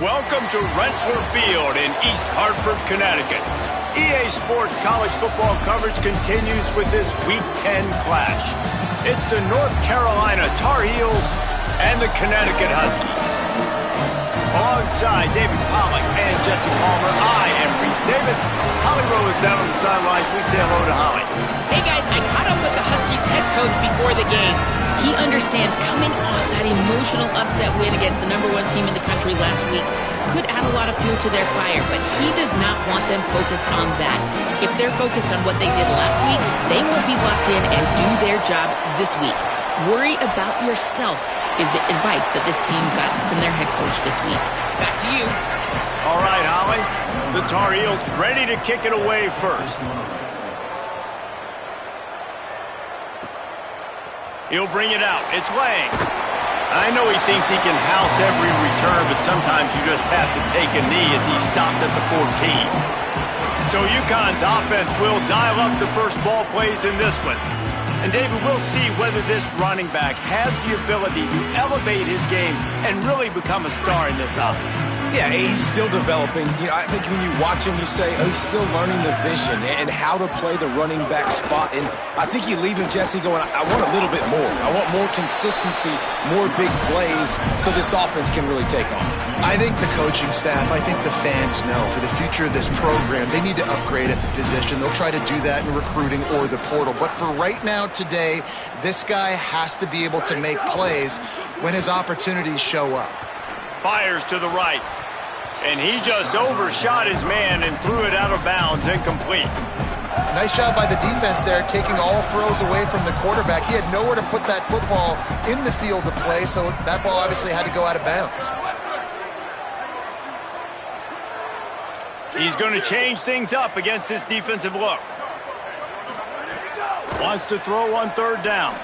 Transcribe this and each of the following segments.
Welcome to Rensselaer Field in East Hartford, Connecticut. EA Sports college football coverage continues with this Week 10 clash. It's the North Carolina Tar Heels and the Connecticut Huskies. Alongside David Pollack and Jesse Palmer, I am Reese Davis. Holly Rowe is down on the sidelines. We say hello to Holly. Hey guys, I caught up with the Huskies head coach before the game. He understands coming off that emotional upset win against the #1 team in the country last week could add a lot of fuel to their fire, but he does not want them focused on that. If they're focused on what they did last week, they won't be locked in and do their job this week. Worry about yourself is the advice that this team got from their head coach this week. Back to you. All right, Holly. The Tar Heels ready to kick it away first. He'll bring it out. It's Lang. I know he thinks he can house every return, but sometimes you just have to take a knee as he stopped at the 14. So UConn's offense will dial up the first ball plays in this one. And David, we'll see whether this running back has the ability to elevate his game and really become a star in this offense. Yeah, he's still developing. I think when you watch him, you say, oh, he's still learning the vision and how to play the running back spot. And I think you leave him, Jesse, going, I want a little bit more. I want more consistency, more big plays, so this offense can really take off. I think the coaching staff, I think the fans know for the future of this program, they need to upgrade at the position. They'll try to do that in recruiting or the portal. But for right now, today, this guy has to be able to make plays when his opportunities show up. Fires to the right. And he just overshot his man and threw it out of bounds, incomplete. Nice job by the defense there, taking all throws away from the quarterback. He had nowhere to put that football in the field to play, so that ball obviously had to go out of bounds. He's going to change things up against this defensive look. Wants to throw on third down.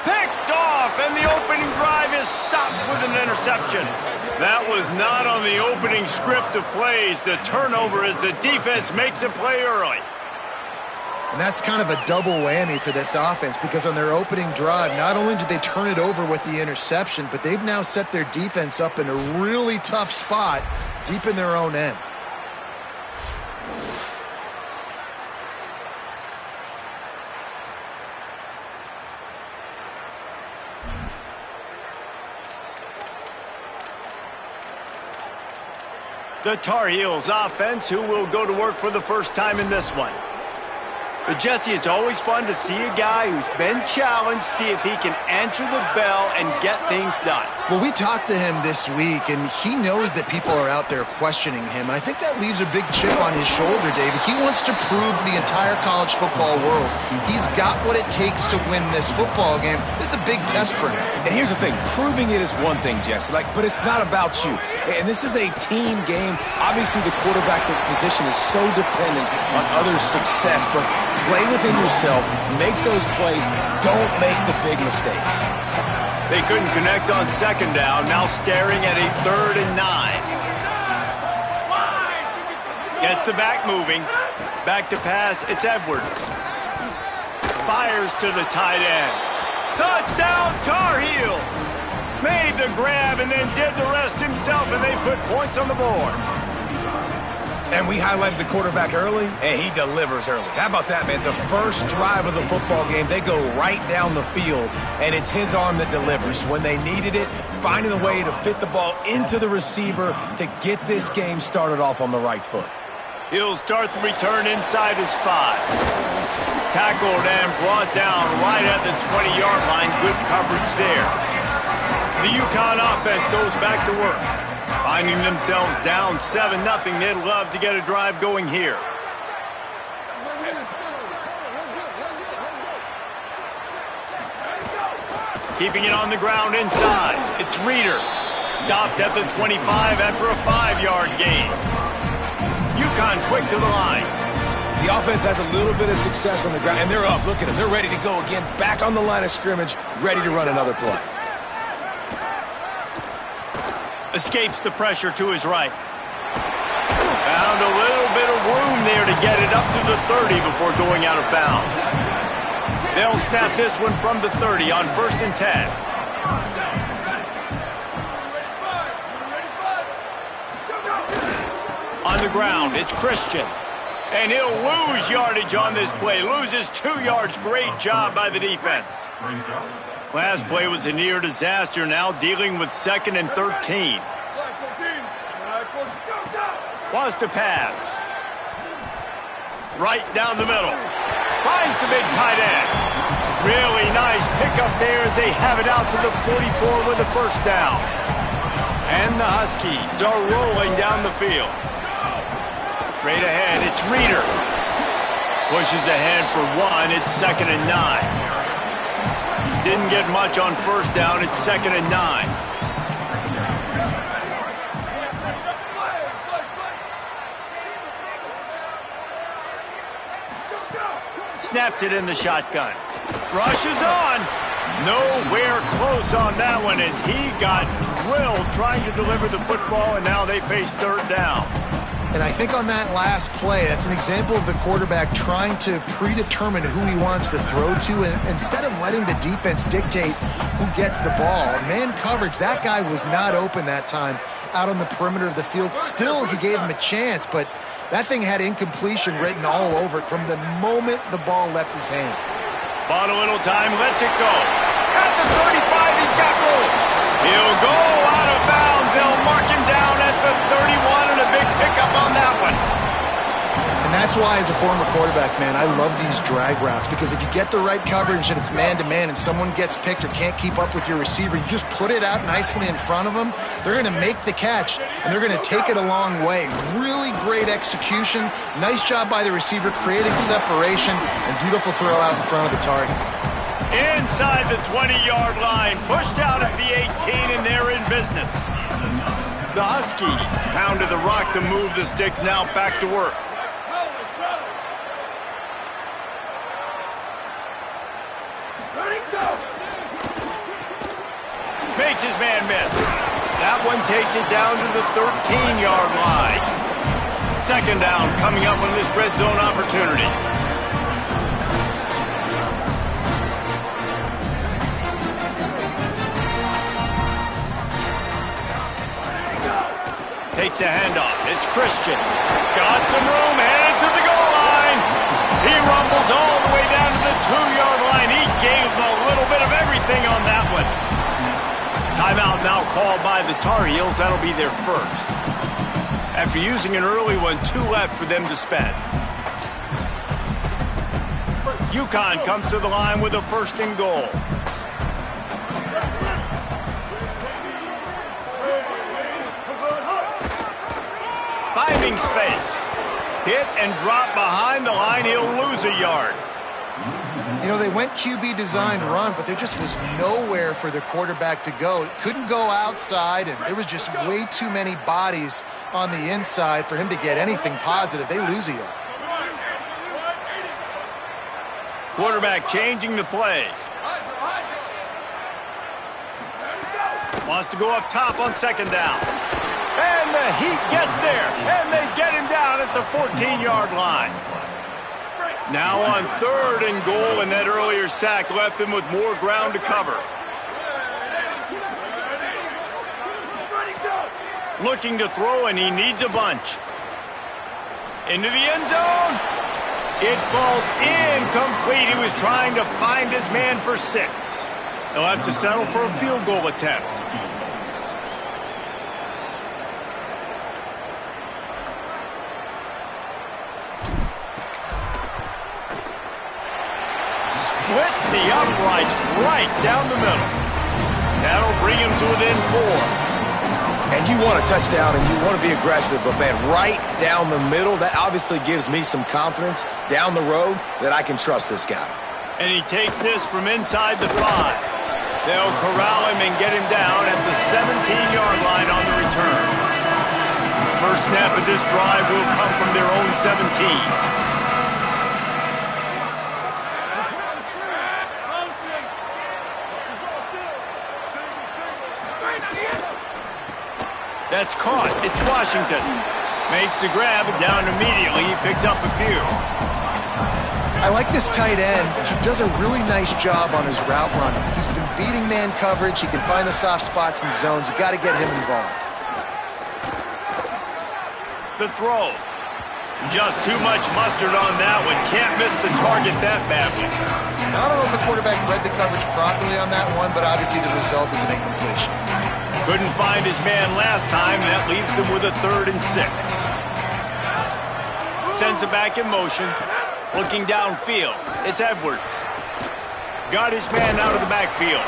Picked off, and the opening drive is stopped with an interception. That was not on the opening script of plays. The turnover as the defense makes a play early. And that's kind of a double whammy for this offense because on their opening drive, not only did they turn it over with the interception, but they've now set their defense up in a really tough spot deep in their own end. The Tar Heels offense, who will go to work for the first time in this one. But Jesse, it's always fun to see a guy who's been challenged, see if he can answer the bell and get things done. Well, we talked to him this week, and he knows that people are out there questioning him. And I think that leaves a big chip on his shoulder, David. He wants to prove to the entire college football world he's got what it takes to win this football game. This is a big test for him. And here's the thing. Proving it is one thing, Jesse, but it's not about you. And this is a team game. Obviously, the quarterback position is so dependent on others' success, but play within yourself, make those plays, don't make the big mistakes. They couldn't connect on second down, now staring at a 3rd and 9. Gets the back moving. Back to pass, it's Edwards. Fires to the tight end. Touchdown, Tar Heels! Made the grab and then did the rest himself, and they put points on the board. And we highlighted the quarterback early, and he delivers early. How about that, man? The first drive of the football game, they go right down the field, and it's his arm that delivers. When they needed it, finding a way to fit the ball into the receiver to get this game started off on the right foot. He'll start the return inside his 5. Tackled and brought down right at the 20-yard line. Good coverage there. The UConn offense goes back to work. Finding themselves down 7-0, they'd love to get a drive going here. Keeping it on the ground inside. It's Reeder. Stopped at the 25 after a 5-yard gain. UConn quick to the line. The offense has a little bit of success on the ground, and they're up. Look at them. They're ready to go again. Back on the line of scrimmage, ready to run another play. Escapes the pressure to his right. Found a little bit of room there to get it up to the 30 before going out of bounds. They'll snap this one from the 30 on 1st and 10. On the ground, it's Christian. And he'll lose yardage on this play. Loses 2 yards. Great job by the defense. Last play was a near disaster. Now dealing with 2nd and 13. Wants to pass. Right down the middle. Finds the big tight end. Really nice pickup there as they have it out to the 44 with the first down. And the Huskies are rolling down the field. Straight ahead, it's Reeder. Pushes ahead for 1. It's 2nd and 9. Didn't get much on first down. It's 2nd and 9. Snaps it in the shotgun. Rushes on. Nowhere close on that one as he got drilled trying to deliver the football, and now they face 3rd down. And I think on that last play, that's an example of the quarterback trying to predetermine who he wants to throw to, and instead of letting the defense dictate who gets the ball. Man coverage, that guy was not open that time out on the perimeter of the field. Still, he gave him a chance, but that thing had incompletion written all over it from the moment the ball left his hand. Bought a little time, lets it go. At the 35, he's got room. He'll go out of bounds. They'll mark him down at the 31, and a big pickup on that one. And that's why, as a former quarterback, man, I love these drag routes, because if you get the right coverage and it's man-to-man and someone gets picked or can't keep up with your receiver, you just put it out nicely in front of them. They're going to make the catch, and they're going to take it a long way. Really great execution. Nice job by the receiver creating separation, and beautiful throw out in front of the target. Inside the 20-yard line, pushed out at the 18, and they're in business. The Huskies pounded the rock to move the sticks, now back to work. Makes his man miss. That one takes it down to the 13-yard line. 2nd down coming up on this red zone opportunity. Takes the handoff. It's Christian. Got some room, headed to the goal line. He rumbles all the way down to the 2-yard line. He gave them a little bit of everything on that one. Timeout now called by the Tar Heels. That'll be their first. After using an early one, 2 left for them to spend. UConn comes to the line with a 1st and goal. Finding space. Hit and drop behind the line. He'll lose a yard. You know, they went QB designed run, but there just was nowhere for the quarterback to go. It couldn't go outside, and there was just way too many bodies on the inside for him to get anything positive. They lose a yard. Quarterback changing the play. Wants to go up top on 2nd down. And the Heat gets there, and they get him down at the 14-yard line. Now on 3rd and goal, and that earlier sack left them with more ground to cover. Looking to throw, and he needs a bunch. Into the end zone. It falls incomplete. He was trying to find his man for 6. They'll have to settle for a field goal attempt. Splits the uprights right down the middle. That'll bring him to within 4. And you want a touchdown and you want to be aggressive, but man, right down the middle, that obviously gives me some confidence down the road that I can trust this guy. And he takes this from inside the 5. They'll corral him and get him down at the 17-yard line on the return. First snap of this drive will come from their own 17. That's caught. It's Washington. Makes the grab down immediately. He picks up a few. I like this tight end. He does a really nice job on his route running. He's been beating man coverage. He can find the soft spots and zones. You got to get him involved. The throw. Just too much mustard on that one. Can't miss the target that badly. I don't know if the quarterback read the coverage properly on that one, but obviously the result is an incompletion. Couldn't find his man last time. That leaves him with a 3rd and 6. Sends it back in motion. Looking downfield. It's Edwards. Got his man out of the backfield.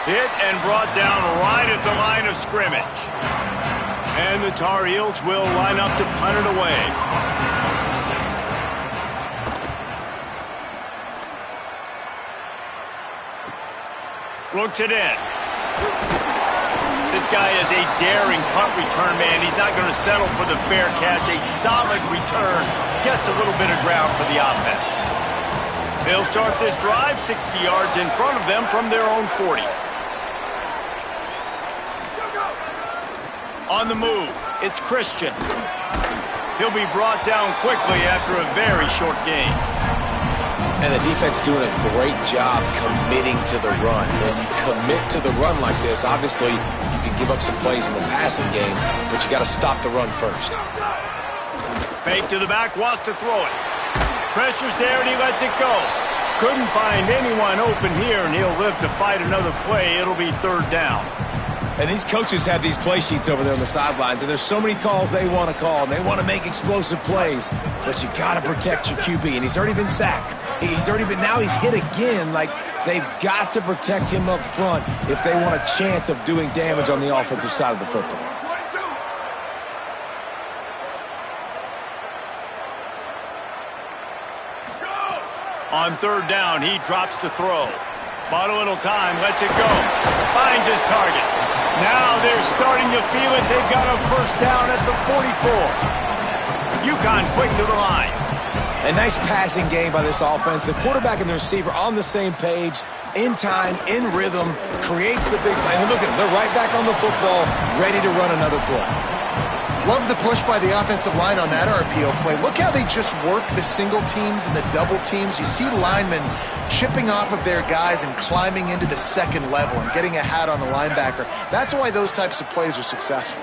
Hit and brought down right at the line of scrimmage. And the Tar Heels will line up to punt it away. Looks it in. This guy is a daring punt return man. He's not going to settle for the fair catch. A solid return gets a little bit of ground for the offense. They'll start this drive 60 yards in front of them from their own 40. On the move, it's Christian. He'll be brought down quickly after a very short gain. And the defense doing a great job committing to the run. When you commit to the run like this, obviously you can give up some plays in the passing game, but you got to stop the run first. Fake to the back, wants to throw it. Pressure's there and he lets it go. Couldn't find anyone open here, and he'll live to fight another play. It'll be 3rd down. And these coaches have these play sheets over there on the sidelines, and there's so many calls they want to call, and they want to make explosive plays. But you got to protect your QB, and he's already been sacked. Now he's hit again. Like, they've got to protect him up front if they want a chance of doing damage on the offensive side of the football. On 3rd down, he drops to throw. Bought a little time, lets it go. Finds his target. Now they're starting to feel it. They've got a 1st down at the 44. UConn quick to the line. A nice passing game by this offense. The quarterback and the receiver on the same page, in time, in rhythm, creates the big play. And look at them. They're right back on the football, ready to run another play. Love the push by the offensive line on that RPO play. Look how they just work the single teams and the double teams. You see linemen chipping off of their guys and climbing into the 2nd level and getting a hat on the linebacker. That's why those types of plays are successful.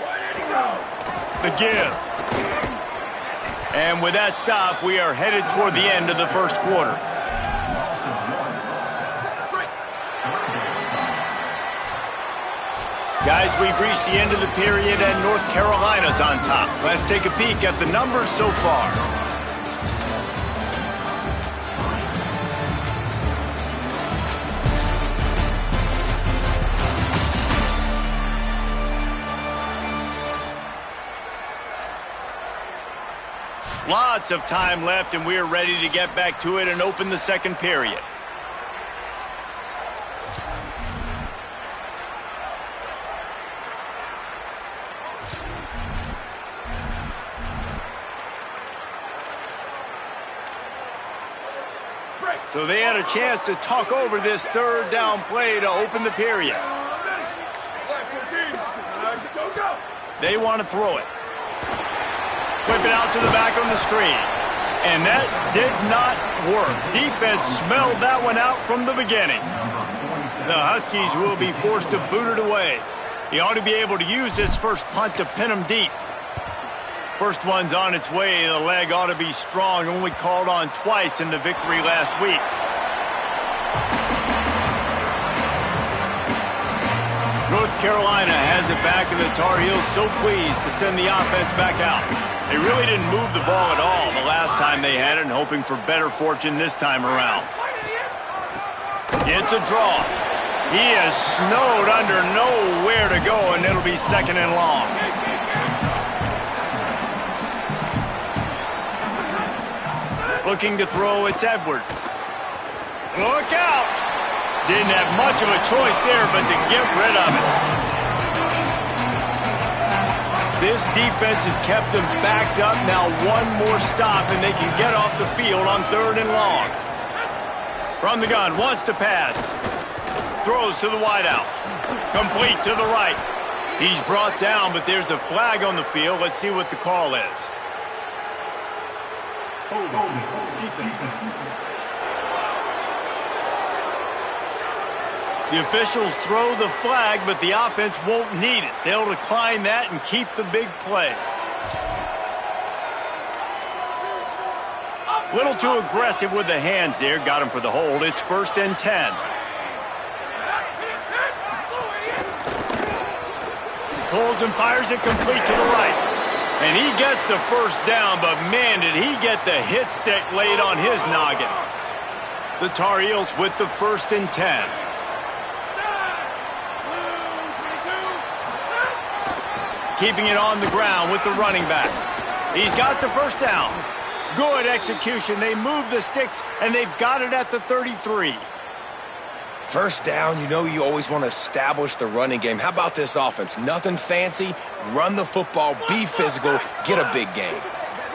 The give. And with that stop, we are headed toward the end of the 1st quarter. Guys, we've reached the end of the period and North Carolina's on top. Let's take a peek at the numbers so far. Lots of time left, and we're ready to get back to it and open the 2nd period. So they had a chance to talk over this 3rd down play to open the period. They want to throw it. Flip it out to the back on the screen. And that did not work. Defense smelled that one out from the beginning. The Huskies will be forced to boot it away. He ought to be able to use this first punt to pin him deep. First one's on its way. The leg ought to be strong. Only called on twice in the victory last week. North Carolina has it back, and the Tar Heels so pleased to send the offense back out. They really didn't move the ball at all the last time they had it, and hoping for better fortune this time around. It's a draw. He is snowed under, nowhere to go, and it'll be 2nd and long. Looking to throw, it's Edwards. Look out! Didn't have much of a choice there but to get rid of it. This defense has kept them backed up. Now one more stop and they can get off the field on 3rd and long. From the gun, wants to pass. Throws to the wideout. Complete to the right. He's brought down, but there's a flag on the field. Let's see what the call is. The officials throw the flag, but the offense won't need it. They'll decline that and keep the big play. Little too aggressive with the hands there. Got him for the hold. It's 1st and 10. Pulls and fires it complete to the right. And he gets the first down, but man, did he get the hit stick laid on his noggin. The Tar Heels with the 1st and 10. Keeping it on the ground with the running back. He's got the first down. Good execution. They move the sticks, and they've got it at the 33. First down, you know you always want to establish the running game. How about this offense? Nothing fancy. Run the football, be physical, get a big gain.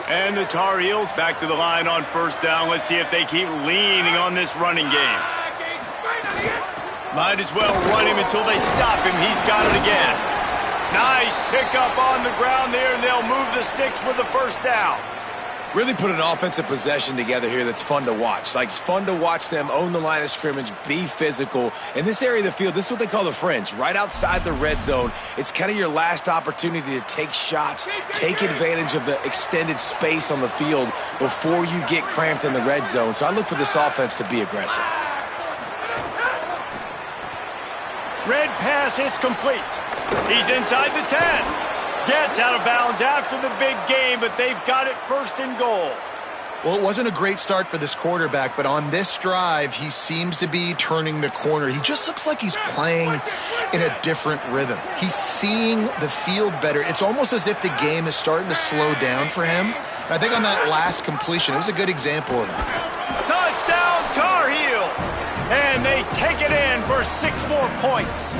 And the Tar Heels back to the line on 1st down. Let's see if they keep leaning on this running game. Might as well run him until they stop him. He's got it again. Nice pickup on the ground there, and they'll move the sticks with the first down. Really put an offensive possession together here that's fun to watch. Like, it's fun to watch them own the line of scrimmage, be physical. In this area of the field, this is what they call the fringe, right outside the red zone. It's kind of your last opportunity to take shots, take advantage of the extended space on the field before you get cramped in the red zone. So I look for this offense to be aggressive. Red pass, it's complete. He's inside the 10. Gets out of bounds after the big game, but they've got it 1st and goal. Well, it wasn't a great start for this quarterback, but on this drive, he seems to be turning the corner. He just looks like he's playing in a different rhythm. He's seeing the field better. It's almost as if the game is starting to slow down for him. And I think on that last completion, it was a good example of that. Touchdown, Tar Heels! And they take it in for 6 more points.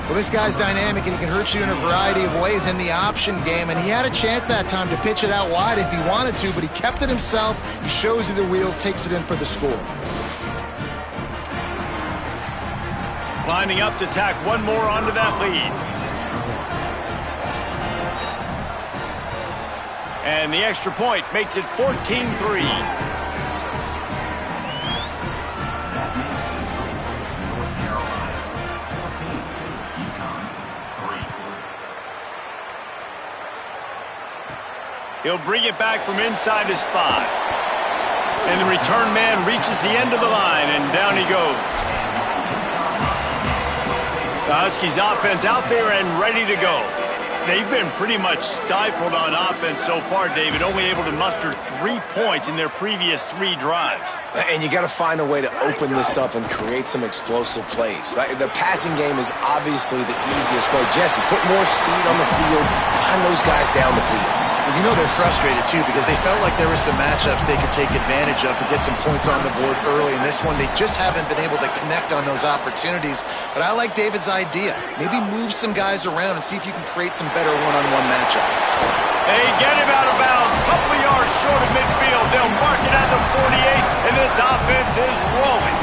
Well, this guy's dynamic, and he can hurt you in a variety of ways in the option game, and he had a chance that time to pitch it out wide if he wanted to, but he kept it himself. He shows you the wheels, takes it in for the score. Lining up to tack one more onto that lead. And the extra point makes it 14-3. He'll bring it back from inside his 5. And the return man reaches the end of the line, and down he goes. The Huskies offense out there and ready to go. They've been pretty much stifled on offense so far, David, only able to muster 3 points in their previous 3 drives. And you got to find a way to open this up and create some explosive plays. The passing game is obviously the easiest way. Jesse, put more speed on the field, find those guys down the field. Well, you know they're frustrated, too, because they felt like there were some matchups they could take advantage of to get some points on the board early. In this one, they just haven't been able to connect on those opportunities. But I like David's idea. Maybe move some guys around and see if you can create some better one-on-one matchups. They get him out of bounds. Couple of yards short of midfield. They'll mark it at the 48, and this offense is rolling.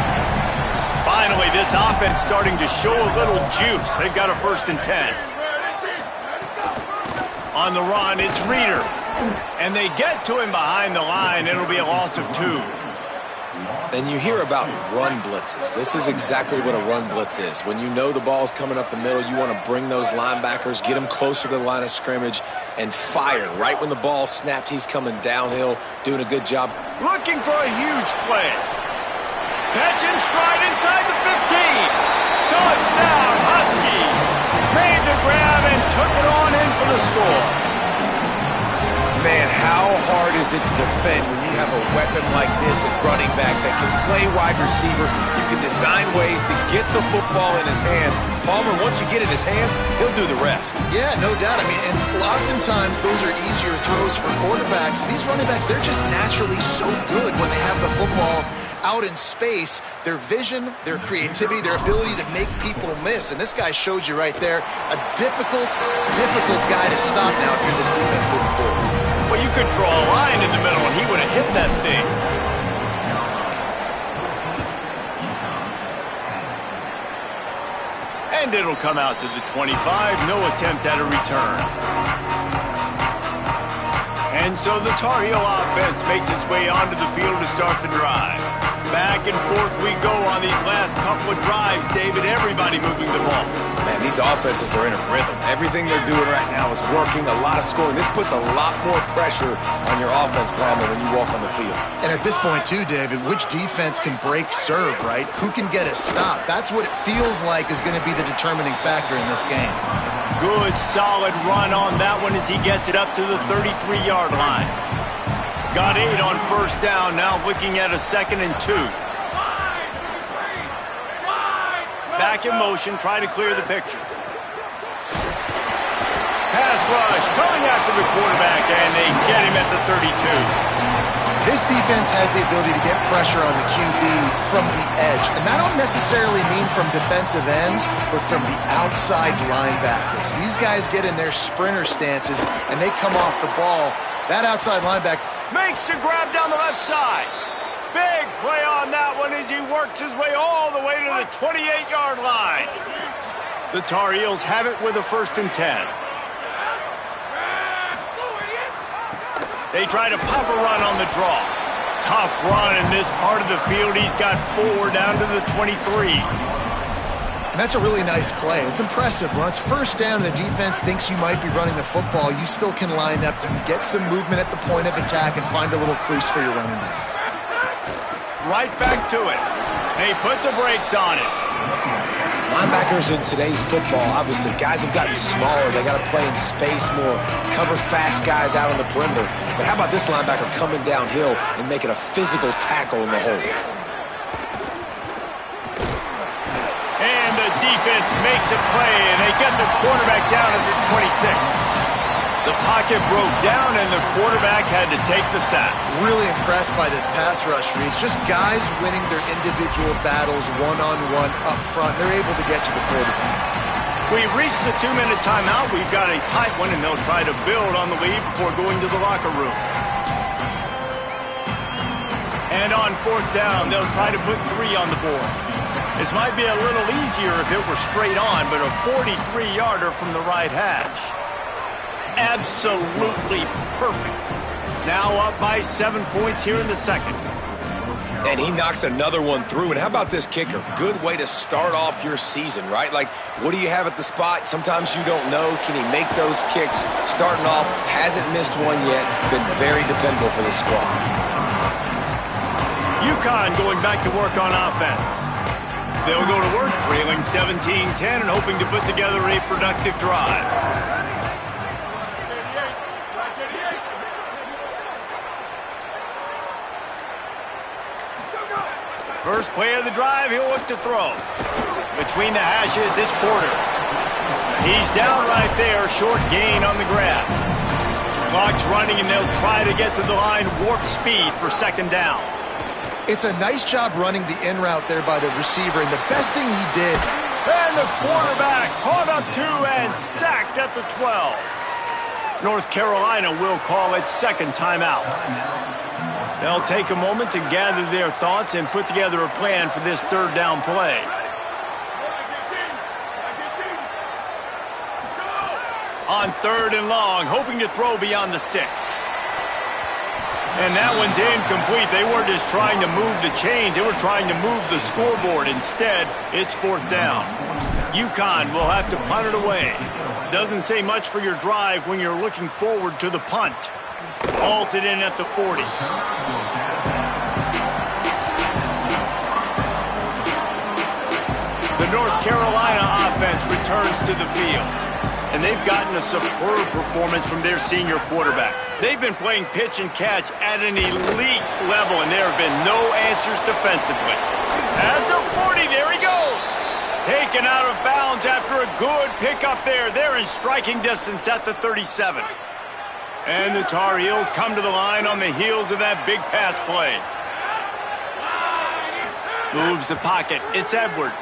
Finally, this offense starting to show a little juice. They've got a 1st and 10. On the run, it's Reeder. And they get to him behind the line. It'll be a loss of 2. And you hear about run blitzes. This is exactly what a run blitz is. When you know the ball's coming up the middle, you want to bring those linebackers, get them closer to the line of scrimmage, and fire. Right when the ball snapped, he's coming downhill, doing a good job. Looking for a huge play. Catch in stride inside the 15. Touchdown, Huskies. Made the grab and took it on in for the score. Man, how hard is it to defend when you have a weapon like this at running back that can play wide receiver? You can design ways to get the football in his hand. Palmer, once you get it in his hands, he'll do the rest. Yeah, no doubt. I mean, and oftentimes those are easier throws for quarterbacks. These running backs, they're just naturally so good when they have the football out in space. Their vision, their creativity, their ability to make people miss. And this guy showed you right there, a difficult guy to stop now if you're this defense moving forward. Well, you could draw a line in the middle and he would have hit that thing. And it'll come out to the 25. No attempt at a return. And so the Tar Heel offense makes its way onto the field to start the drive. Back and forth we go on these last couple of drives, David. Everybody moving the ball. Man, these offenses are in a rhythm. Everything they're doing right now is working, a lot of scoring. This puts a lot more pressure on your offense, Palmer, when you walk on the field. And at this point, too, David, which defense can break serve, right? Who can get a stop? That's what it feels like is going to be the determining factor in this game. Good, solid run on that one as he gets it up to the 33-yard line. Got 8 on first down, now looking at a 2nd and 2. Back in motion, try to clear the picture. Pass rush, coming after the quarterback, and they get him at the 32. This defense has the ability to get pressure on the QB from the edge. And that don't necessarily mean from defensive ends, but from the outside linebackers. These guys get in their sprinter stances, and they come off the ball. That outside linebacker makes the grab down the left side. Big play on that one as he works his way all the way to the 28-yard line. The Tar Heels have it with a 1st and 10. They try to pop a run on the draw. Tough run in this part of the field. He's got 4 down to the 23. And that's a really nice play. It's impressive. When it's first down and the defense thinks you might be running the football, you still can line up. You can get some movement at the point of attack and find a little crease for your running back. Right back to it. They put the brakes on it. Linebackers in today's football, obviously, guys have gotten smaller. They got to play in space more, cover fast guys out on the perimeter. But how about this linebacker coming downhill and making a physical tackle in the hole? And the defense makes a play, and they get the quarterback down at the 26. The pocket broke down, and the quarterback had to take the sack. Really impressed by this pass rush, Reese. Just guys winning their individual battles one-on-one up front. They're able to get to the quarterback. We've reached the 2-minute timeout. We've got a tight one, and they'll try to build on the lead before going to the locker room. And on 4th down, they'll try to put 3 on the board. This might be a little easier if it were straight on, but a 43-yarder from the right hash. Absolutely perfect. Now up by 7 points here in the 2nd. And he knocks another one through. And how about this kicker? Good way to start off your season, right? Like, what do you have at the spot? Sometimes you don't know. Can he make those kicks? Starting off, hasn't missed one yet. Been very dependable for this squad. UConn going back to work on offense. They'll go to work trailing 17-10 and hoping to put together a productive drive. First play of the drive, he'll look to throw. Between the hashes, it's Porter. He's down right there, short gain on the grab. Clock's running, and they'll try to get to the line warp speed for 2nd down. It's a nice job running the in route there by the receiver, and the best thing he did. And the quarterback caught up to and sacked at the 12. North Carolina will call its 2nd timeout. They'll take a moment to gather their thoughts and put together a plan for this 3rd down play. On 3rd and long, hoping to throw beyond the sticks. And that one's incomplete. They weren't just trying to move the chains. They were trying to move the scoreboard. Instead, it's 4th down. UConn will have to punt it away. Doesn't say much for your drive when you're looking forward to the punt. Hauls it in at the 40. The North Carolina offense returns to the field. And they've gotten a superb performance from their senior quarterback. They've been playing pitch and catch at an elite level, and there have been no answers defensively. At the 40, there he goes. Taken out of bounds after a good pickup there. They're in striking distance at the 37. And the Tar Heels come to the line on the heels of that big pass play. Moves the pocket. It's Edwards.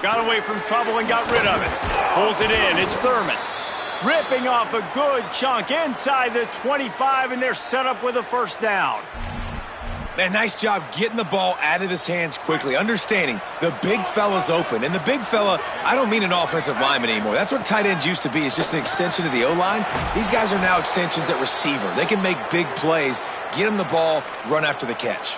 Got away from trouble and got rid of it. Pulls it in. It's Thurman. Ripping off a good chunk inside the 25, and they're set up with a 1st down. Man, nice job getting the ball out of his hands quickly, understanding the big fella's open. And the big fella, I don't mean an offensive lineman anymore. That's what tight ends used to be, is just an extension of the O-line. These guys are now extensions at receiver. They can make big plays, get him the ball, run after the catch.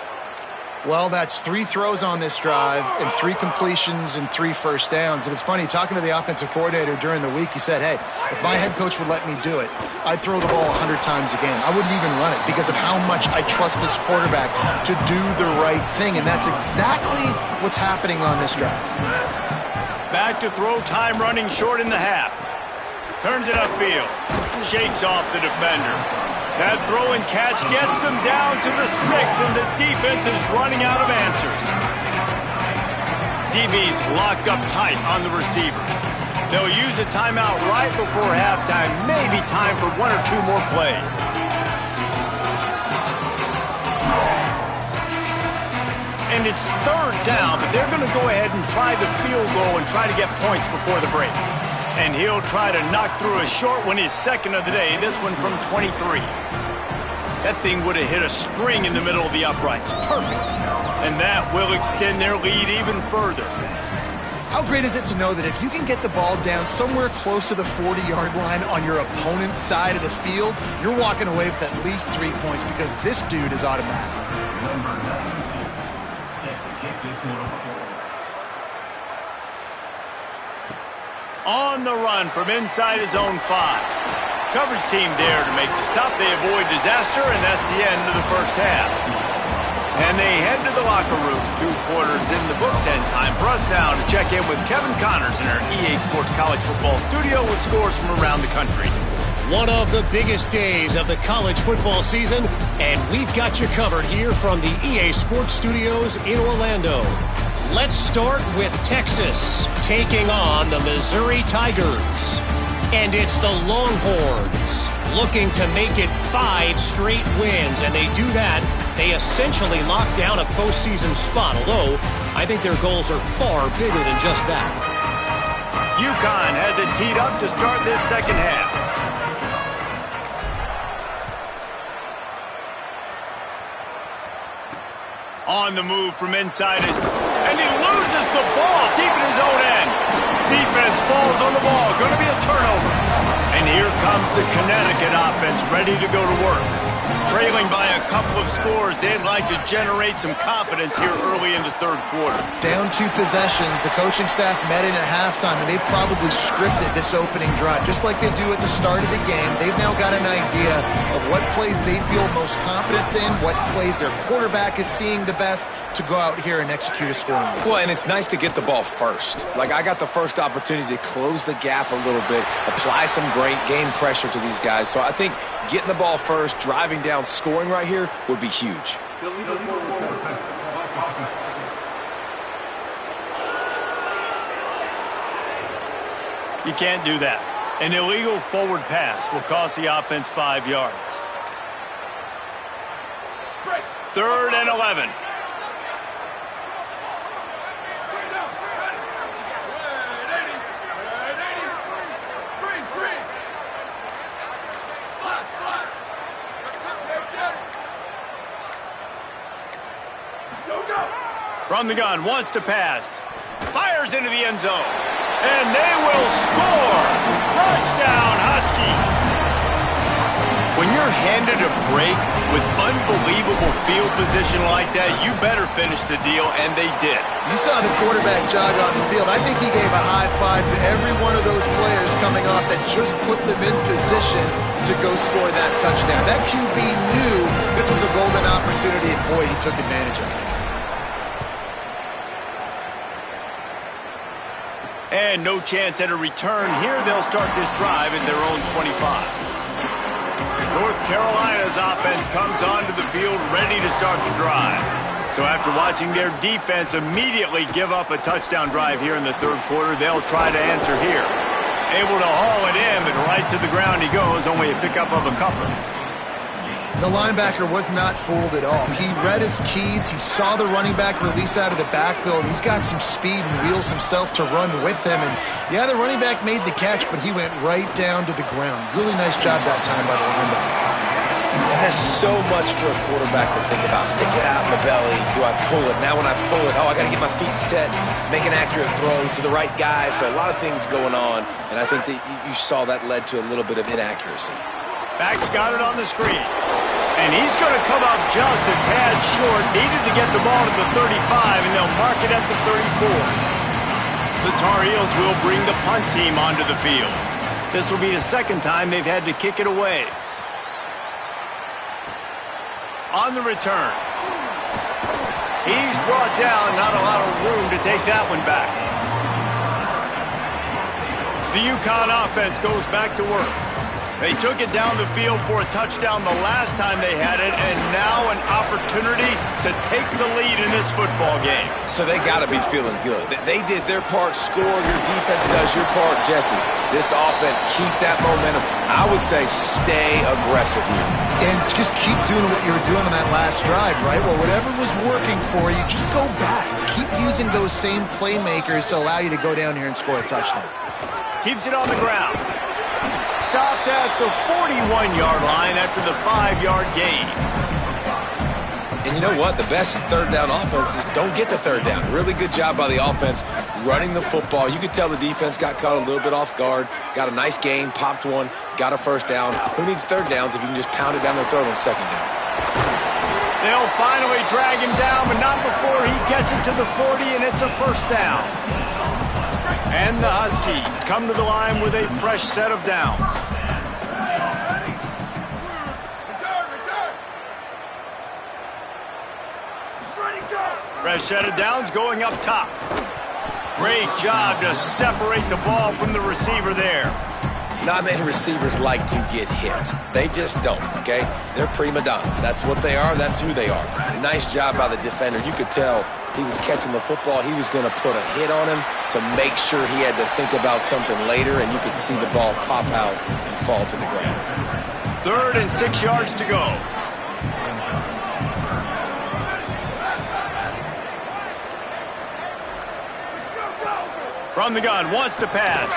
Well, that's 3 throws on this drive and 3 completions and 3 first downs. And it's funny, talking to the offensive coordinator during the week, he said, hey, if my head coach would let me do it, I'd throw the ball 100 times a game. I wouldn't even run it because of how much I trust this quarterback to do the right thing. And that's exactly what's happening on this drive. Back to throw, time running short in the half. Turns it upfield. Shakes off the defender. That throw and catch gets them down to the 6, and the defense is running out of answers. DB's locked up tight on the receivers. They'll use a timeout right before halftime, maybe time for 1 or 2 more plays. And it's 3rd down, but they're going to go ahead and try the field goal and try to get points before the break. And he'll try to knock through a short one, his 2nd of the day, this one from 23. That thing would have hit a string in the middle of the uprights. Perfect. And that will extend their lead even further. How great is it to know that if you can get the ball down somewhere close to the 40-yard line on your opponent's side of the field, you're walking away with at least 3 points because this dude is automatic. On the run from inside his own 5. Coverage team there to make the stop. They avoid disaster, and that's the end of the first half. And they head to the locker room. 2 quarters in the books, and time for us now to check in with Kevin Connors in our EA Sports College Football studio with scores from around the country. One of the biggest days of the college football season, and we've got you covered here from the EA Sports Studios in Orlando. Let's start with Texas taking on the Missouri Tigers. And it's the Longhorns looking to make it 5 straight wins. And they do that. They essentially lock down a postseason spot, although I think their goals are far bigger than just that. UConn has it teed up to start this second half. On the move from inside his... And he loses the ball deep in his own end. Defense falls on the ball. Going to be a turnover. And here comes the Connecticut offense ready to go to work. Trailing by a couple of scores, they'd like to generate some confidence here early in the 3rd quarter. Down 2 possessions, the coaching staff met in at halftime, and they've probably scripted this opening drive. Just like they do at the start of the game, they've now got an idea of what plays they feel most confident in, what plays their quarterback is seeing the best to go out here and execute a scoring. Well, and it's nice to get the ball first. Like, I got the first opportunity to close the gap a little bit, apply some great game pressure to these guys. So I think getting the ball first, driving down, scoring right here would be huge. You can't do that. An illegal forward pass will cost the offense 5 yards. 3rd and 11. From the gun, wants to pass. Fires into the end zone. And they will score. Touchdown, Huskies. When you're handed a break with unbelievable field position like that, you better finish the deal, and they did. You saw the quarterback jog on the field. I think he gave a high five to every one of those players coming off that just put them in position to go score that touchdown. That QB knew this was a golden opportunity, and boy, he took advantage of it. And no chance at a return here. They'll start this drive at their own 25. North Carolina's offense comes onto the field ready to start the drive. So after watching their defense immediately give up a touchdown drive here in the 3rd quarter, they'll try to answer here. Able to haul it in, but right to the ground he goes, only a pickup of a couple. The linebacker was not fooled at all. He read his keys. He saw the running back release out of the backfield. He's got some speed and wheels himself to run with him. And, yeah, the running back made the catch, but he went right down to the ground. Really nice job that time by the linebacker. And there's so much for a quarterback to think about. Stick it out in the belly. Do I pull it? Now when I pull it, I got to get my feet set, make an accurate throw to the right guy. So a lot of things going on, and I think that you saw that led to a little bit of inaccuracy. Back's got it on the screen. And he's going to come up just a tad short. Needed to get the ball to the 35, and they'll mark it at the 34. The Tar Heels will bring the punt team onto the field. This will be the second time they've had to kick it away. On the return. He's brought down, not a lot of room to take that one back. The UConn offense goes back to work. They took it down the field for a touchdown the last time they had it, and now an opportunity to take the lead in this football game. So they got to be feeling good. They did their part, score. Your defense does your part, Jesse. This offense, keep that momentum. I would say stay aggressive here. And just keep doing what you were doing on that last drive, right? Well, whatever was working for you, just go back. Keep using those same playmakers to allow you to go down here and score a touchdown. Keeps it on the ground. Stopped at the 41-yard line after the 5-yard gain. And you know what? The best third down offenses don't get the third down. Really good job by the offense running the football. You could tell the defense got caught a little bit off guard. Got a nice gain, popped one, got a first down. Who needs third downs if you can just pound it down their throat on second down? They'll finally drag him down, but not before he gets it to the 40, and it's a first down. And the Huskies come to the line with a fresh set of downs. Fresh set of downs going up top. Great job to separate the ball from the receiver there. Not many receivers like to get hit. They just don't, okay? They're prima donnas. That's what they are. That's who they are. Nice job by the defender. You could tell he was catching the football. He was going to put a hit on him to make sure he had to think about something later, and you could see the ball pop out and fall to the ground. 3rd and 6 yards to go. From the gun, wants to pass.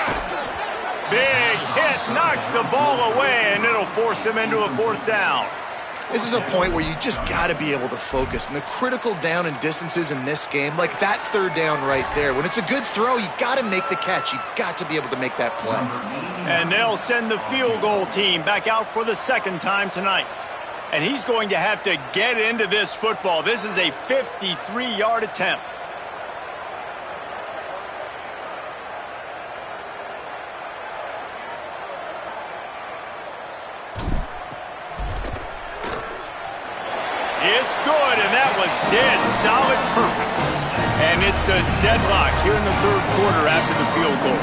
Big hit, knocks the ball away, and it'll force him into a 4th down. This is a point where you just got to be able to focus. And the critical down and distances in this game, like that 3rd down right there, when it's a good throw, you got to make the catch. You got to be able to make that play. And they'll send the field goal team back out for the 2nd time tonight. And he's going to have to get into this football. This is a 53-yard attempt. It's good, and that was dead solid perfect. And it's a deadlock here in the 3rd quarter after the field goal.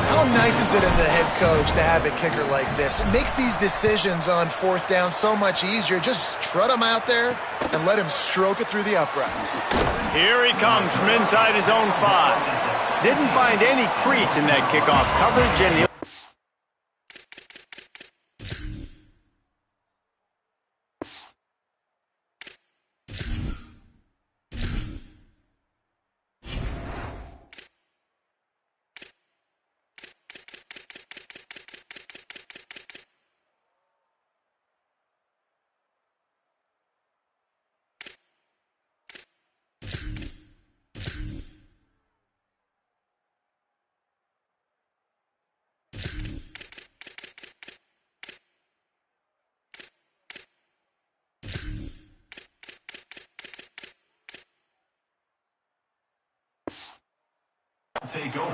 How nice is it as a head coach to have a kicker like this? It makes these decisions on 4th down so much easier. Just trot him out there and let him stroke it through the uprights. Here he comes from inside his own 5. Didn't find any crease in that kickoff coverage, and he'll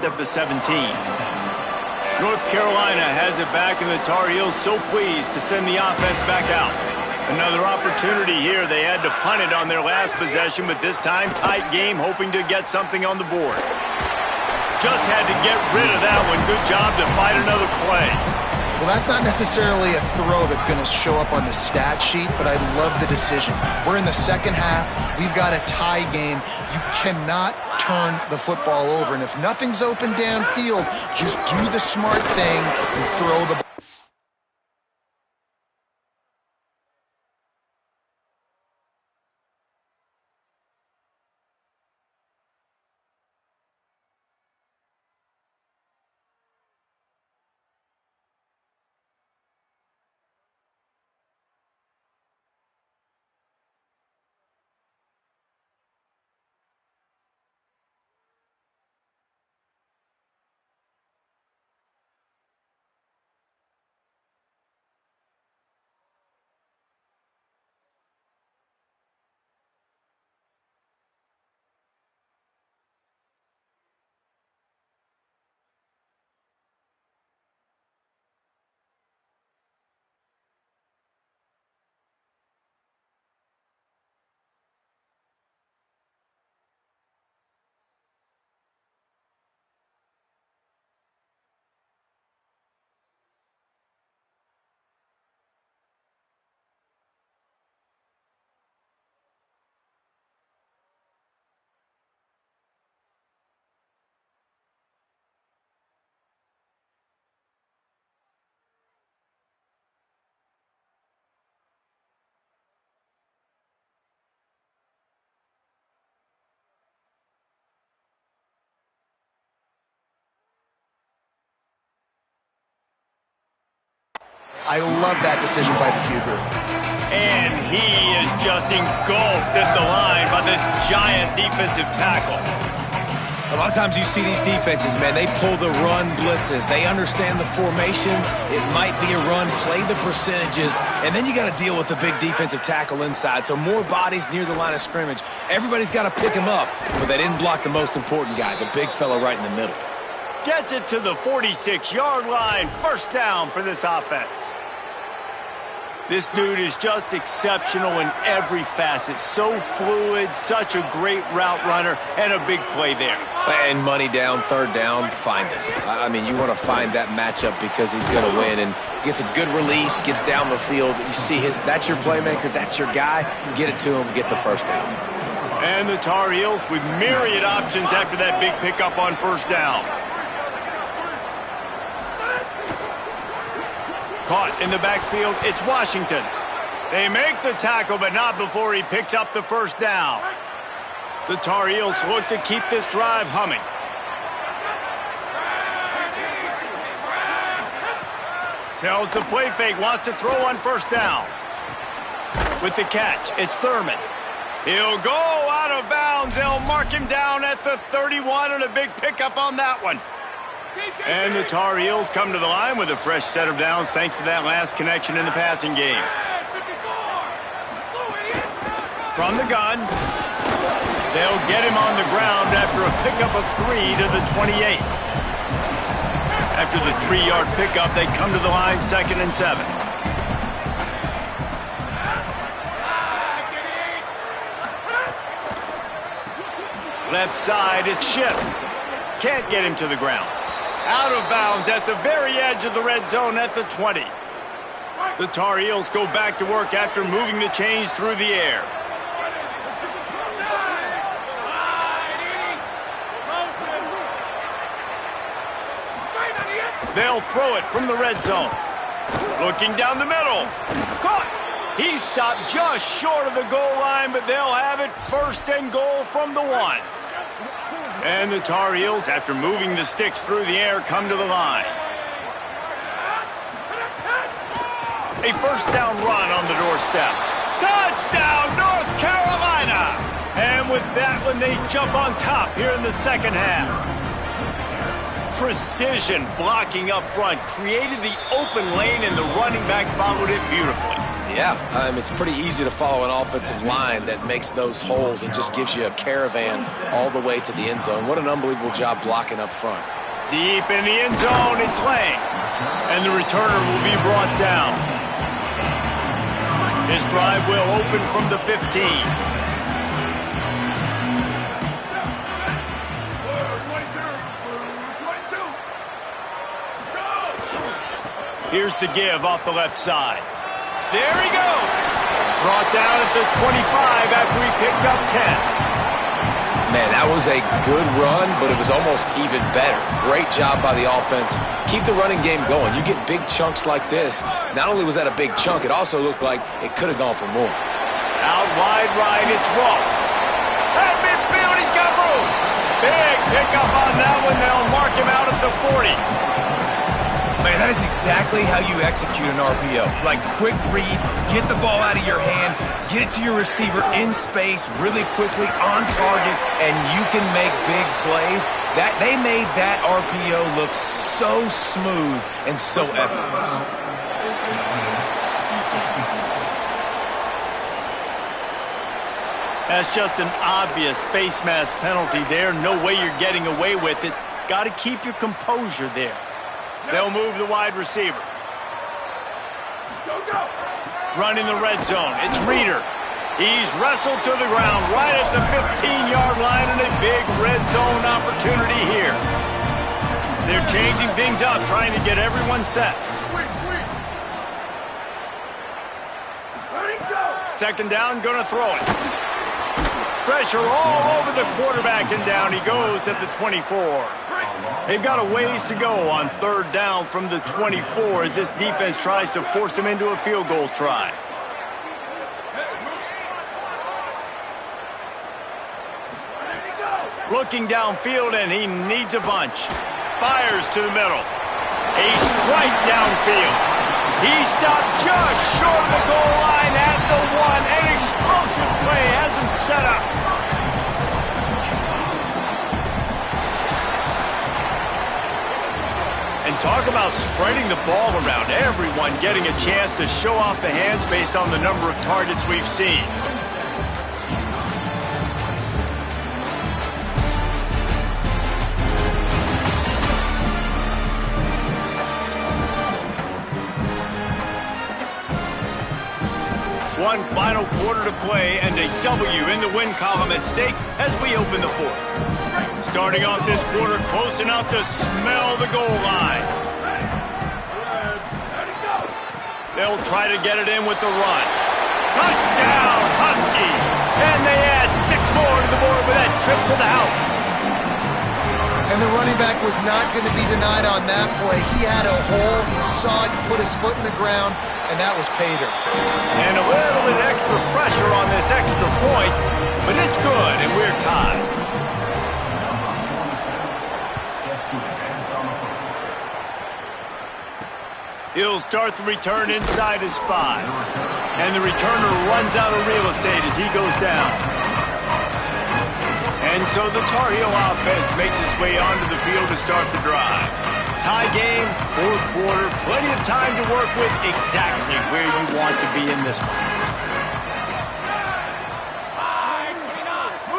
at the 17. North Carolina has it back, and the Tar Heels so pleased to send the offense back out. Another opportunity here. They had to punt it on their last possession, but this time tight game, hoping to get something on the board. Just had to get rid of that one. Good job to fight another play. Well, that's not necessarily a throw that's going to show up on the stat sheet, but I love the decision. We're in the 2nd half. We've got a tie game. You cannot turn the football over. And if nothing's open downfield, just do the smart thing and throw the ball. I love that decision by the QB. And he is just engulfed at the line by this giant defensive tackle. A lot of times you see these defenses, man, they pull the run blitzes. They understand the formations. It might be a run, play the percentages, and then you got to deal with the big defensive tackle inside. So more bodies near the line of scrimmage. Everybody's got to pick him up, but they didn't block the most important guy, the big fella right in the middle. Gets it to the 46-yard line. First down for this offense. This dude is just exceptional in every facet. So fluid, such a great route runner, and a big play there. And money down, third down, find him. I mean, you want to find that matchup because he's going to win. And gets a good release, gets down the field. You see that's your playmaker, that's your guy. Get it to him, get the first down. And the Tar Heels with myriad options after that big pickup on first down. Caught in the backfield, it's Washington. They make the tackle, but not before he picks up the first down. The Tar Heels look to keep this drive humming. Tells the play fake, wants to throw on first down. With the catch, it's Thurman. He'll go out of bounds. They'll mark him down at the 31, and a big pickup on that one. And the Tar Heels come to the line with a fresh set of downs thanks to that last connection in the passing game. From the gun, they'll get him on the ground after a pickup of 3 to the 28. After the 3-yard pickup, they come to the line 2nd and 7. Left side is Ship. Can't get him to the ground. Out of bounds at the very edge of the red zone at the 20. The Tar Heels go back to work after moving the chains through the air. They'll throw it from the red zone. Looking down the middle. Caught. He stopped just short of the goal line, but they'll have it 1st and goal from the 1. And the Tar Heels, after moving the sticks through the air, come to the line. A first down run on the doorstep. Touchdown, North Carolina! And with that one, they jump on top here in the second half. Precision blocking up front created the open lane, and the running back followed it beautifully. Yeah, it's pretty easy to follow an offensive line that makes those holes and just gives you a caravan all the way to the end zone. What an unbelievable job blocking up front. Deep in the end zone, it's Lang. And the returner will be brought down. This drive will open from the 15. Here's the give off the left side. There he goes. Brought down at the 25 after he picked up 10. Man, that was a good run, but it was almost even better. Great job by the offense. Keep the running game going. You get big chunks like this. Not only was that a big chunk, it also looked like it could have gone for more. Out wide right, it's Ross. At midfield, he's got room. Big pickup on that one. They'll mark him out at the 40. Man, that is exactly how you execute an RPO. Like, quick read, get the ball out of your hand, get it to your receiver in space really quickly on target, and you can make big plays. They made that RPO look so smooth and so effortless. That's just an obvious face mask penalty there. No way you're getting away with it. Got to keep your composure there. They'll move the wide receiver. Running the red zone. It's Reeder. He's wrestled to the ground right at the 15-yard line, and a big red zone opportunity here. They're changing things up, trying to get everyone set. Second down, going to throw it. Pressure all over the quarterback, and down he goes at the 24. They've got a ways to go on third down from the 24 as this defense tries to force him into a field goal try. Looking downfield, and he needs a bunch. Fires to the middle. A strike downfield. He stopped just short of the goal line at the 1. An explosive play has him set up. And talk about spreading the ball around. Everyone getting a chance to show off the hands based on the number of targets we've seen. One final quarter to play and a W in the win column at stake as we open the fourth. Starting off this quarter close enough to smell the goal line. They'll try to get it in with the run. Touchdown, Huskies! And they add 6 more to the board with that trip to the house. And the running back was not going to be denied on that play. He had a hole, he saw it, he put his foot in the ground, and that was pay dirt. And a little bit extra pressure on this extra point, but it's good, and we're tied. He'll start the return inside his 5. And the returner runs out of real estate as he goes down. And so the Tar Heel offense makes its way onto the field to start the drive. Tie game, fourth quarter, plenty of time to work with, exactly where you want to be in this one.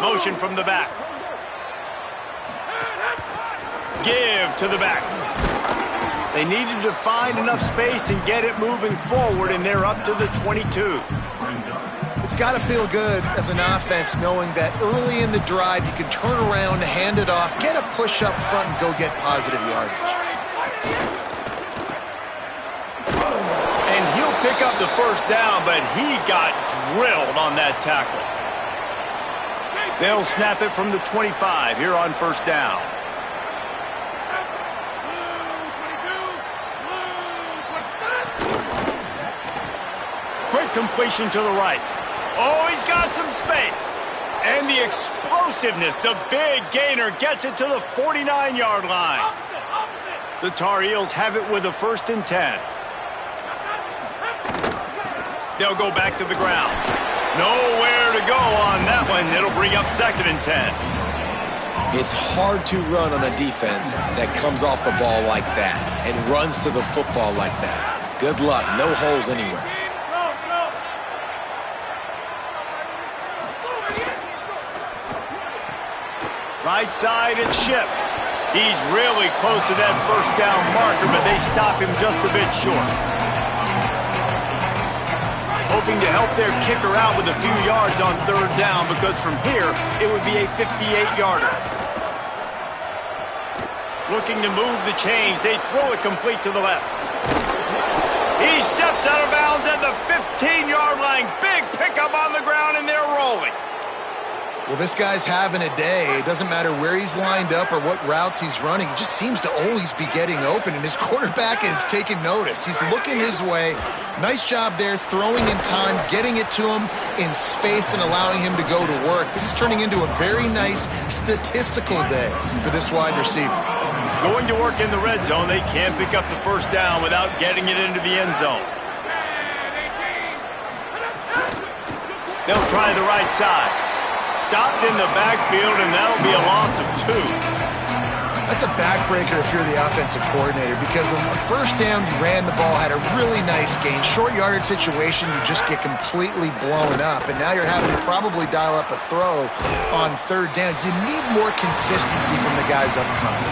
Motion from the back. Give to the back. They needed to find enough space and get it moving forward, and they're up to the 22. It's got to feel good as an offense knowing that early in the drive you can turn around, hand it off, get a push up front, and go get positive yardage. And he'll pick up the first down, but he got drilled on that tackle. They'll snap it from the 25 here on first down. Quick completion to the right. Oh, he's got some space. And the explosiveness, the big gainer gets it to the 49-yard line. The Tar Heels have it with a 1st and 10. They'll go back to the ground. Nowhere to go on that one. It'll bring up 2nd and 10. It's hard to run on a defense that comes off the ball like that and runs to the football like that. Good luck. No holes anywhere. Right side, it's Ship. He's really close to that first down marker, but they stop him just a bit short. Hoping to help their kicker out with a few yards on 3rd down, because from here, it would be a 58-yarder. Looking to move the chains, they throw it complete to the left. He steps out of bounds at the 15-yard line. Big pickup on the ground, and they're rolling. Well, this guy's having a day. It doesn't matter where he's lined up or what routes he's running. He just seems to always be getting open, and his quarterback is taking notice. He's looking his way. Nice job there, throwing in time, getting it to him in space and allowing him to go to work. This is turning into a very nice statistical day for this wide receiver. Going to work in the red zone, they can't pick up the first down without getting it into the end zone. They'll try the right side. Stopped in the backfield, and that'll be a loss of 2. That's a backbreaker if you're the offensive coordinator, because on the first down, you ran the ball, had a really nice gain. Short yardage situation, you just get completely blown up, and now you're having to probably dial up a throw on 3rd down. You need more consistency from the guys up front.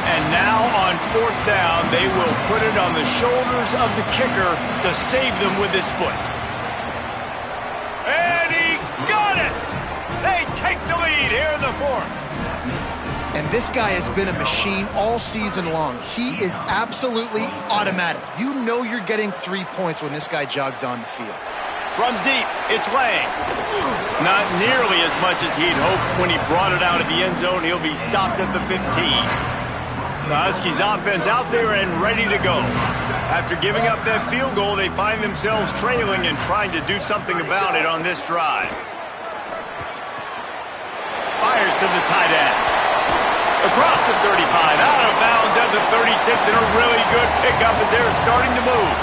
And now on 4th down, they will put it on the shoulders of the kicker to save them with his foot. And he got it! They take the lead here in the 4th. And this guy has been a machine all season long. He is absolutely automatic. You know you're getting 3 points when this guy jogs on the field. From deep, it's Lang. Not nearly as much as he'd hoped when he brought it out of the end zone. He'll be stopped at the 15. The Huskies offense out there and ready to go. After giving up that field goal, they find themselves trailing and trying to do something about it on this drive. Fires to the tight end. Across the 35, out of bounds at the 36, and a really good pickup as they're starting to move.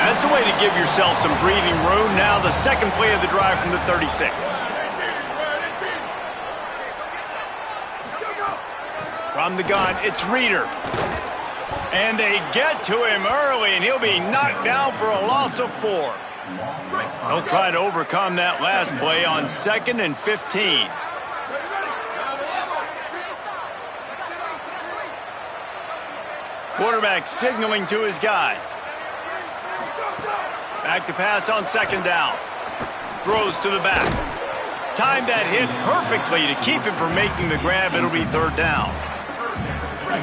That's a way to give yourself some breathing room. Now the second play of the drive from the 36. From the gun, it's Reeder. And they get to him early, and he'll be knocked down for a loss of 4. They'll try to overcome that last play on 2nd and 15. Quarterback signaling to his guys. Back to pass on 2nd down. Throws to the back. Timed that hit perfectly to keep him from making the grab. It'll be 3rd down.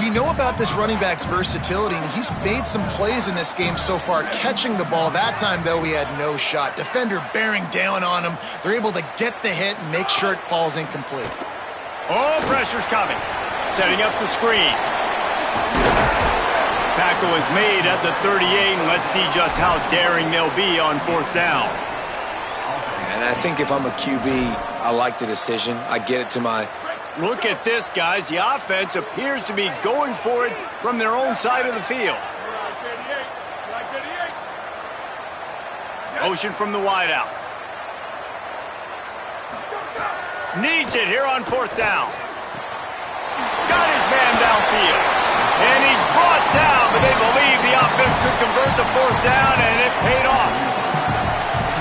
We know about this running back's versatility, and he's made some plays in this game so far, catching the ball. That time, though, he had no shot. Defender bearing down on him. They're able to get the hit and make sure it falls incomplete. Oh, pressure's coming. Setting up the screen. Tackle is made at the 38, and let's see just how daring they'll be on 4th down. And I think if I'm a QB, I like the decision. I get it to my... Look at this, guys. The offense appears to be going for it from their own side of the field. Motion from the wideout. Needs it here on 4th down. Got his man downfield. And he's brought down, but they believe the offense could convert the 4th down, and it paid off.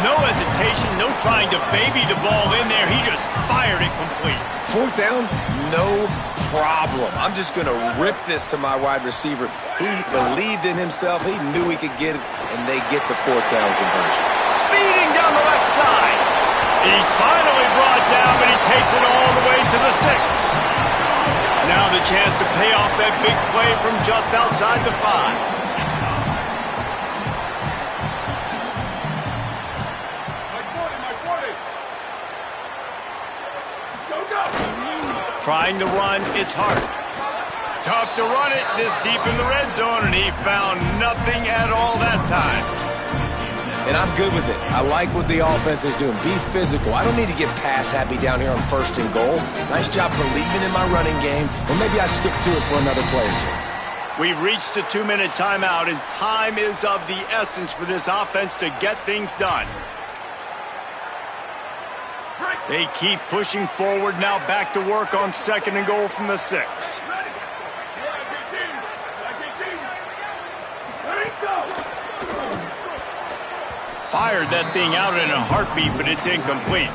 No hesitation, no trying to baby the ball in there. He just fired it complete. 4th down, no problem. I'm just going to rip this to my wide receiver. He believed in himself. He knew he could get it, and they get the 4th down conversion. Speeding down the left side. He's finally brought down, but he takes it all the way to the 6. Now the chance to pay off that big play from just outside the 5. Trying to run, it's hard. Tough to run it this deep in the red zone, and he found nothing at all that time. And I'm good with it. I like what the offense is doing. Be physical. I don't need to get pass happy down here on 1st and goal. Nice job believing in my running game, and maybe I stick to it for another play or two. We've reached the 2-minute timeout, and time is of the essence for this offense to get things done. They keep pushing forward, now back to work on 2nd and goal from the 6. Fired that thing out in a heartbeat, but it's incomplete.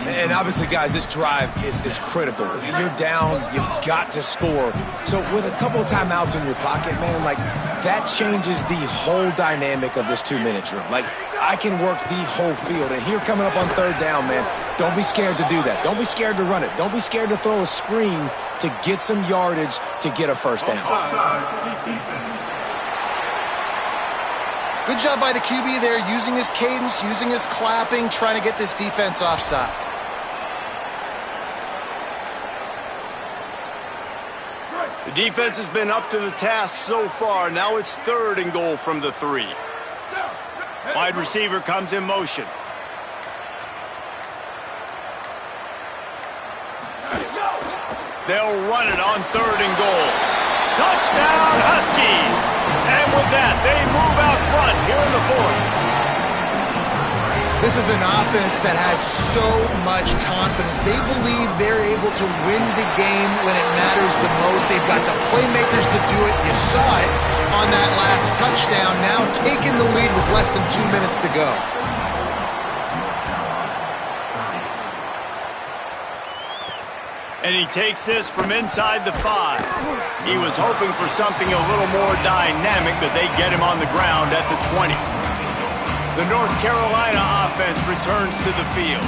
And obviously, guys, this drive is critical. You're down, you've got to score. So with a couple of timeouts in your pocket, man, like, that changes the whole dynamic of this 2-minute drill. Like, I can work the whole field. And here coming up on 3rd down, man, don't be scared to do that. Don't be scared to run it. Don't be scared to throw a screen to get some yardage to get a 1st down. Good job by the QB there, using his cadence, using his clapping, trying to get this defense offside. The defense has been up to the task so far. Now it's 3rd and goal from the 3. Wide receiver comes in motion. They'll run it on 3rd and goal. Touchdown, Huskies! And with that, they move out front here in the 4th. This is an offense that has so much confidence. They believe they're able to win the game when it matters the most. They've got the playmakers to do it. You saw it on that last touchdown. Now taking the lead with less than 2 minutes to go. And he takes this from inside the 5. He was hoping for something a little more dynamic, but they get him on the ground at the 20. The North Carolina offense returns to the field.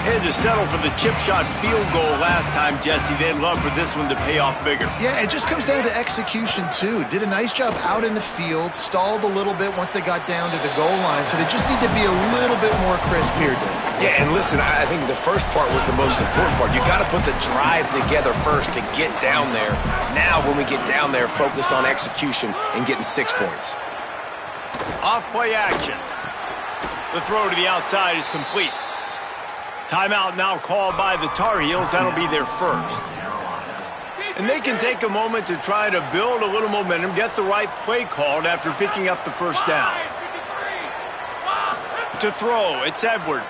They had to settle for the chip shot field goal last time, Jesse. They'd love for this one to pay off bigger. Yeah, it just comes down to execution, too. Did a nice job out in the field, stalled a little bit once they got down to the goal line, so they just need to be a little bit more crisp here, Dave. Yeah, and listen, I think the first part was the most important part. You got to put the drive together first to get down there. Now, when we get down there, focus on execution and getting 6 points. Off-play action. The throw to the outside is complete. Timeout now called by the Tar Heels. That'll be their first. And they can take a moment to try to build a little momentum, get the right play called after picking up the 1st down. To throw, it's Edwards.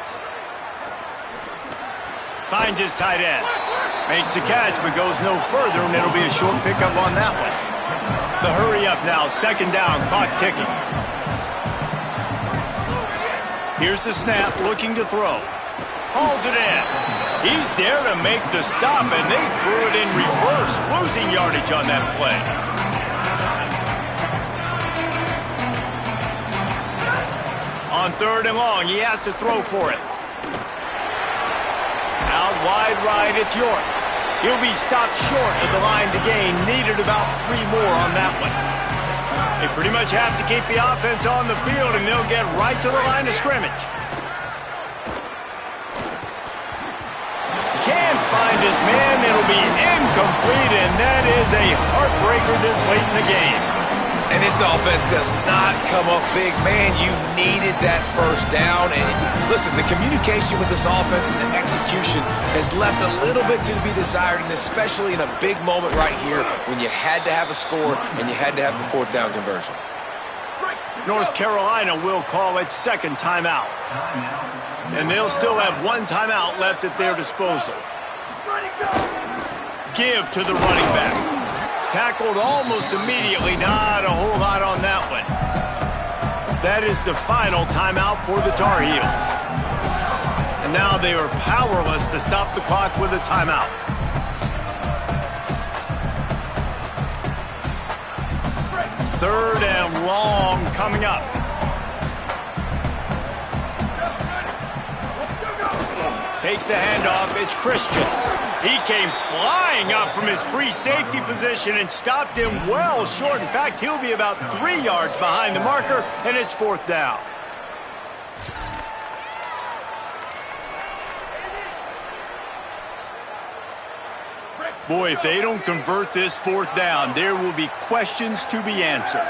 Finds his tight end. Makes the catch, but goes no further, and it'll be a short pickup on that one. The hurry up now, second down, clock ticking. Here's the snap, looking to throw. Hauls it in. He's there to make the stop, and they threw it in reverse, losing yardage on that play. On third and long, he has to throw for it. Out wide right, it's York. He'll be stopped short of the line to gain. Needed about 3 more on that one. They pretty much have to keep the offense on the field, and they'll get right to the line of scrimmage. Can't find his man. It'll be incomplete, and that is a heartbreaker this late in the game. And this offense does not come up big. Man, you needed that first down. And listen, the communication with this offense and the execution has left a little bit to be desired, and especially in a big moment right here when you had to have a score and you had to have the 4th down conversion. North Carolina will call its second timeout. And they'll still have 1 timeout left at their disposal. Give to the running back. Tackled almost immediately. Not a whole lot on that one. That is the final timeout for the Tar Heels. And now they are powerless to stop the clock with a timeout. Third and long coming up. Takes the handoff. It's Christian. He came flying up from his free safety position and stopped him well short. In fact, he'll be about 3 yards behind the marker, and it's 4th down. Boy, if they don't convert this 4th down, there will be questions to be answered.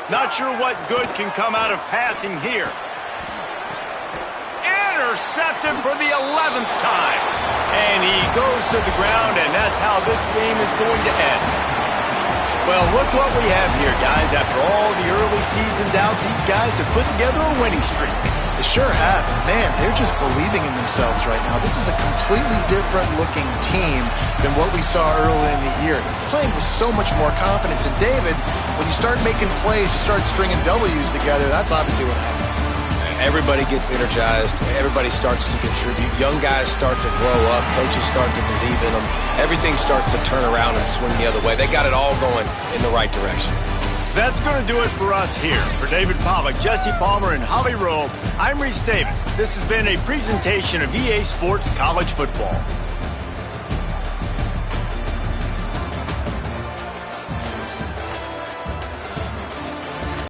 Not sure what good can come out of passing here. Intercepted for the 11th time. And he goes to the ground, and that's how this game is going to end. Well, look what we have here, guys. After all the early season doubts, these guys have put together a winning streak. They sure have. Man, they're just believing in themselves right now. This is a completely different looking team than what we saw early in the year. They're playing with so much more confidence. And David, when you start making plays, you start stringing W's together, that's obviously what happens. Everybody gets energized. Everybody starts to contribute. Young guys start to grow up. Coaches start to believe in them. Everything starts to turn around and swing the other way. They got it all going in the right direction. That's going to do it for us here. For David Pollack, Jesse Palmer, and Holly Rowe, I'm Reese Davis. This has been a presentation of EA Sports College Football.